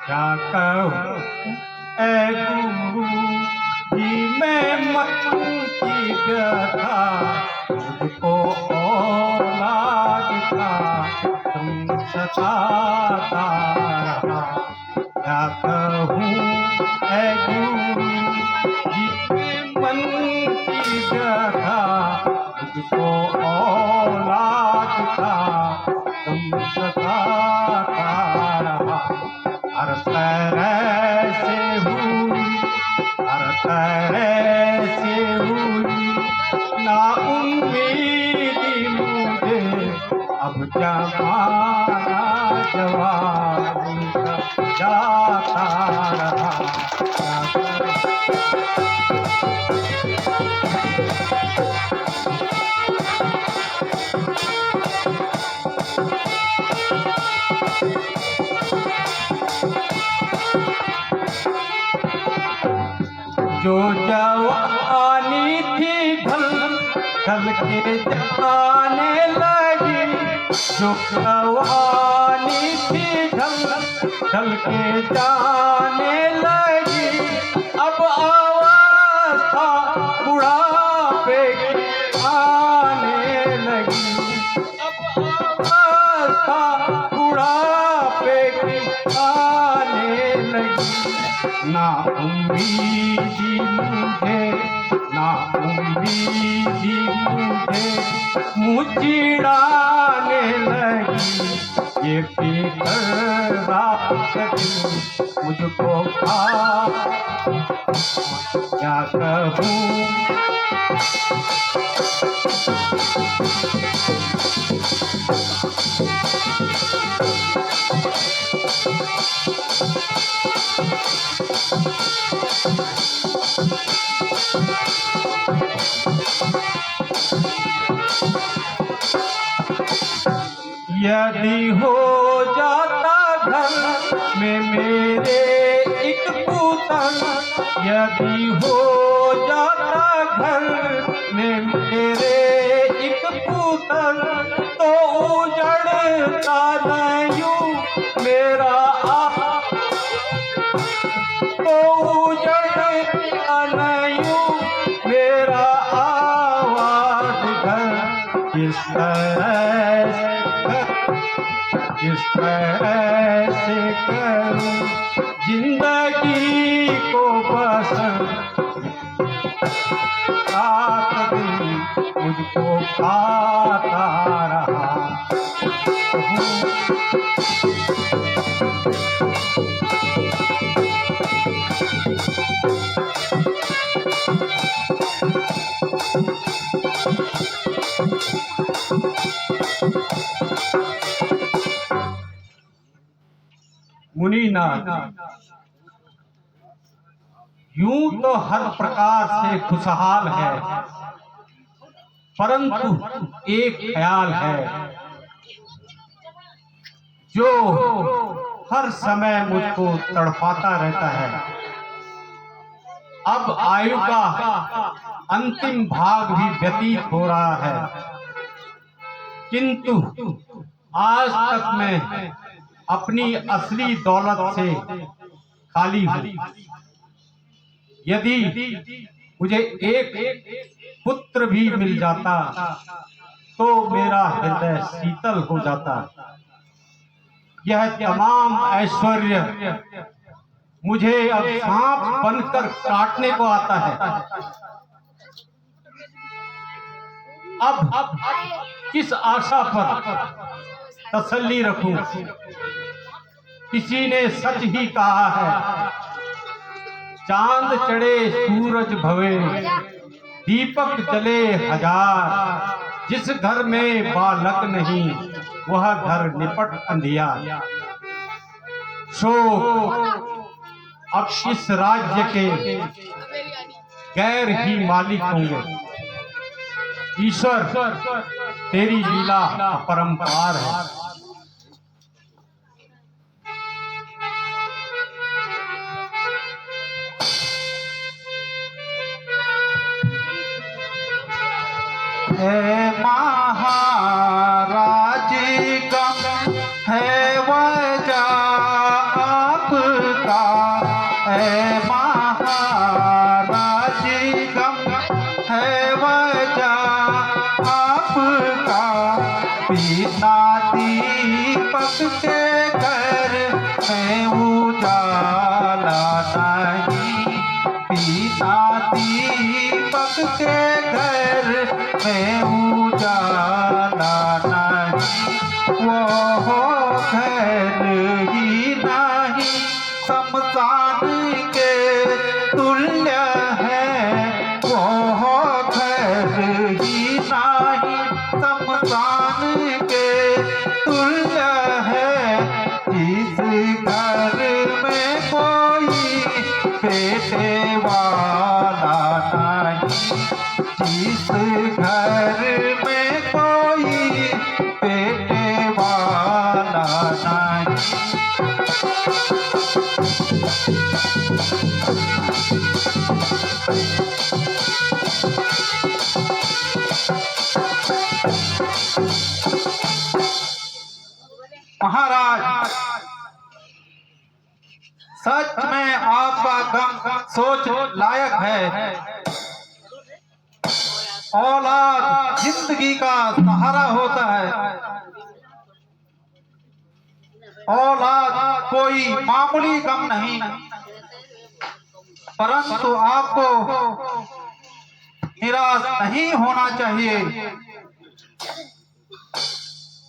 क्या कहूँ ऐ गुरु जी मैं मन की व्यथा, मुझको औलाद का तुम सताता रहा। क्या कहूँ ऐ गुरु जी मैं मन की व्यथा, मुझको औलाद का तुम सताता रहा। हर तरह से हुई, हर तरह से हुई ना उम्मीदी मुझे, अब जमाना जवाब जाता रहा। जो जवानी थी ढल ढल के जाने लगी, जो जवानी थी ढल ढल के जाने लगी, अब अवस्था बुढ़ापे की आने लगी, अब अवस्था बुढ़ापे की आने लगी। ना उम्मीदी मुझे, ना उम्मीदी मुझे मुँह चिढ़ाने लगी, ये पीकर रात मुझको खा क्या कहूँ। यदि हो जाता घर में मेरे एक पुतल, यदि हो जाता घर में मेरे एक पुतल, तो उजड़ता न यूं मेरा तो उजड़ता न यूं मेरा आवाज घर। किस तरह से करूं जिंदगी को बसर, रात दिन मुझको खाता रहा। मुनीनाथ, यूं तो हर प्रकार से खुशहाल है, परंतु एक ख्याल है जो हर समय मुझको तड़पाता रहता है। अब आयु का अंतिम भाग भी व्यतीत हो रहा है, किंतु आज तक मैं अपनी असली दौलत से खाली हूँ। यदि मुझे एक पुत्र भी मिल जाता तो मेरा हृदय शीतल हो जाता। यह तमाम ऐश्वर्य मुझे अब सांप बनकर काटने को आता है। अब किस आशा पर तसल्ली रखूं? किसी ने सच ही कहा है, चांद चढ़े सूरज भवे दीपक जले हजार, जिस घर में बालक नहीं वह घर निपट अंधिया। सो अब इस राज्य के गैर ही मालिक होंगे। ईश्वर तेरी लीला अपरंपार है। है महाराज का है वजह आप दीपक के घर में उजाला नहीं, पिता दीपक के घर में उजाला नहीं, वो घर ही नहीं शमशान के तुल्य है, वो घर ही नहीं शमशान के तुल्य है। जिस घर में कोई बेटे वाला नहीं, जिस घर में कोई बेटे वाला नहीं। महाराज, सच में आपका गम सोच लायक है। औलाद जिंदगी का सहारा होता है। औलाद कोई मामूली गम नहीं, परंतु आपको निराश नहीं होना चाहिए।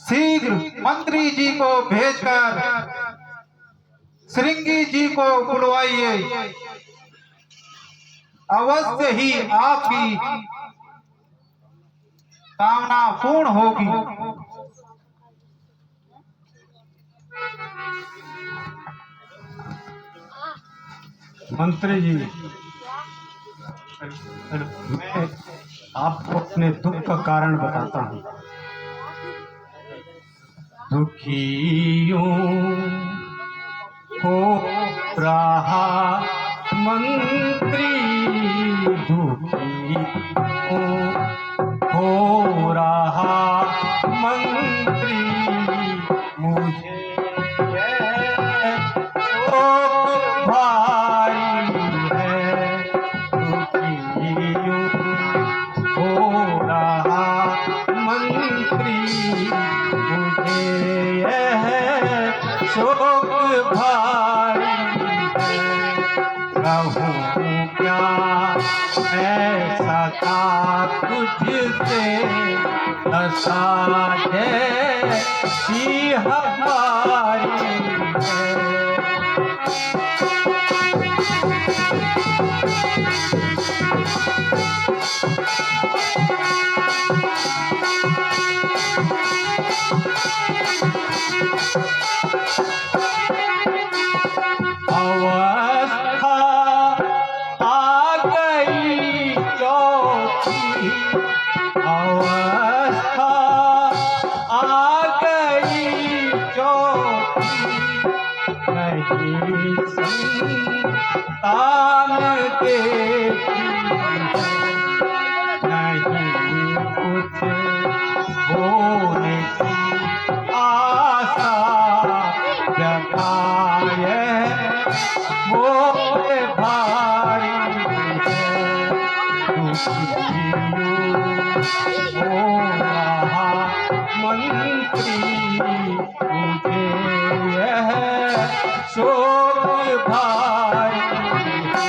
शीघ्र मंत्री जी को भेजकर श्रृंगी जी को बुलवाइए, अवश्य ही आपकी कामना पूर्ण होगी। मंत्री जी, मैं आपको अपने दुख का कारण बताता हूँ। दुखियों हो रहा मंत्री, दुखी हो रहा मंत्री, मुझे शोक भारी है। दुखियों हो रहा मंत्री, मुझे शोक भारी है। कहूँ क्या ऐसा था तुझसे, दशा जैसी हमारी है। अवस्था आ गई चौथी, अवस्था आ गई चौथी, नहीं संतान देखी है, नहीं कुछ होने की आशा जताए, मोह भारी है। दुखियों हो रहा मंत्री, मुझे यह शोक भारी है।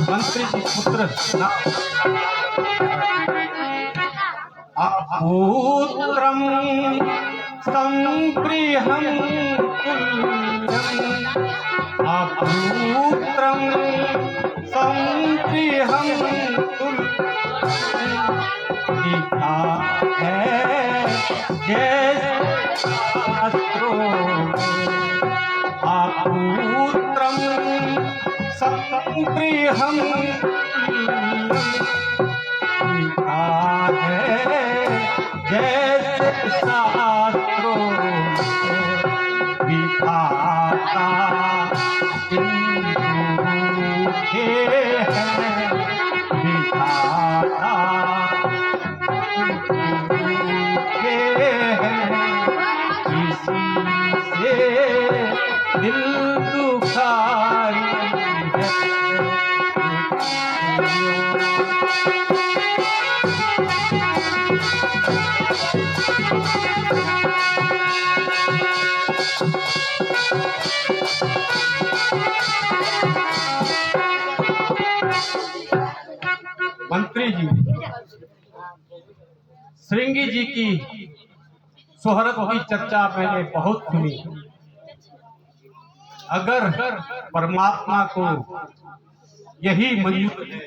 मंत्री जी पुत्र अपुत्रं संप्रियं तुल्यं, अपुत्रं संप्रियं तुल्यं, लिखा है जैसे शास्त्रों में। अपुत्रं संप्रियं तुल्यं, लिखा है जैसे शास्त्रों में। विधाता सिंधु के हैं, विधाता सिंधु के हैं, इसी से दिल दुखारी है। मंत्री जी, श्रृंगी जी की शोहरत की चर्चा मैंने बहुत सुनी। अगर परमात्मा को यही मंजूर है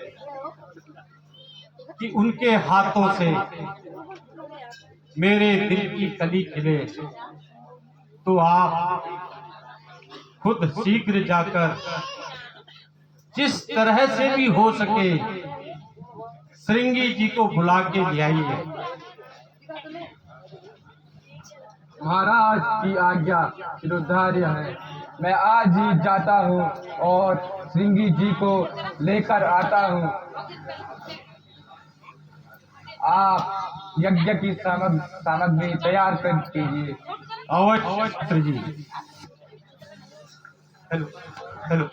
कि उनके हाथों से मेरे दिल की कली खिले, तो आप खुद शीघ्र जाकर जिस तरह से भी हो सके श्रृंगी जी को बुला के ले आइए। महाराज की आज्ञा शिरोधार्य है। मैं आज ही जाता हूँ और श्रृंगी जी को लेकर आता हूँ। आप यज्ञ की सामग्री तैयार कर कीजिए। अवश्य जी। Hello hello.